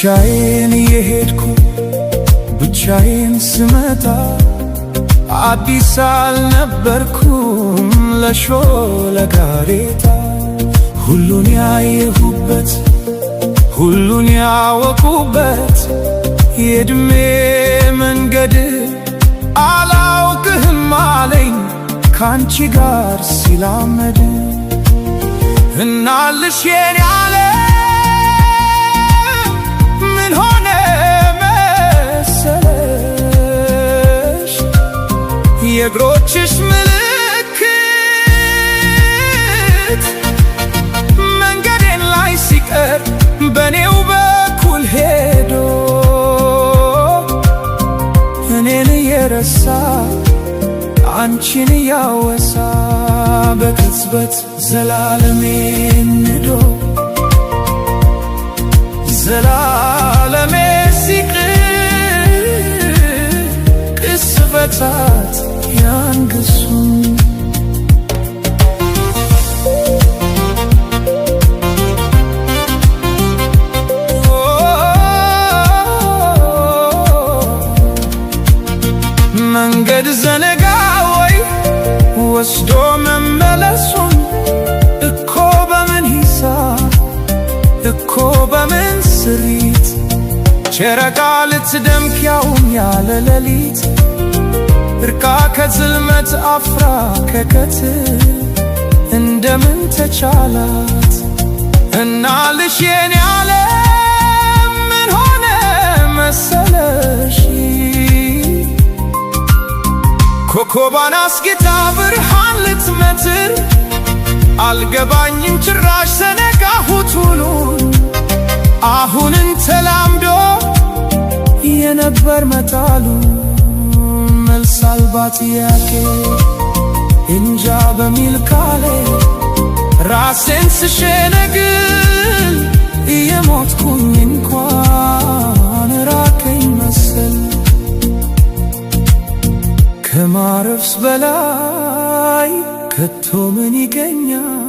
ብቻዬን የሄድኩ ብቻዬን ስመጣ አዲስ አልነበርኩም ለሾለ ጋሬጣ። ሁሉን ያየሁበት ሁሉን ያወቁበት የዕድሜ መንገድ አላውቅህም አለኝ ካንቺ ጋር ሲላመድ። እናልሽ የኔ ዓለም ምን ሆነ መሰለሽ የእግሮችሽ ምልክት መንገዴን ላይ ሲቀር በኔው በኩል ሄዶ እኔን እየረሳ አንቺን እያወሳ በቅጽበት ዘላለሜን ንዶ ዘላለሜ ሲቅር ቅስፈታት ያንግሱኝ። መንገድ ዘነጋ ወይ ወስዶ መመለሱን እኮ በምን ሂሳብ እኮ በምን ስሪት ጨረቃ ልትደምቅ ያውም ያለ ሌሊት እርቃ ከጽልመት አፍራ ከቀትር እንደምን ተቻላት። እናልሽ የኔ ዓለም ምን ሆነ መሰለሽ ኮከቧን አስጌጣ ብርሃን ልትመትር አልገባኝም ጭራሽ ዘነጋሁት ውሉን። አሁንን ተላምዶ የነበር መጣሉ መልስ አልባ ጥያቄ እንጃ በሚል ካሌ ራሴን ስሸነግል እየሞትኩኝ እንኳን ራቀኝ መሰል ከማረፍስ በላይ ከቶ ምን ይገኛል?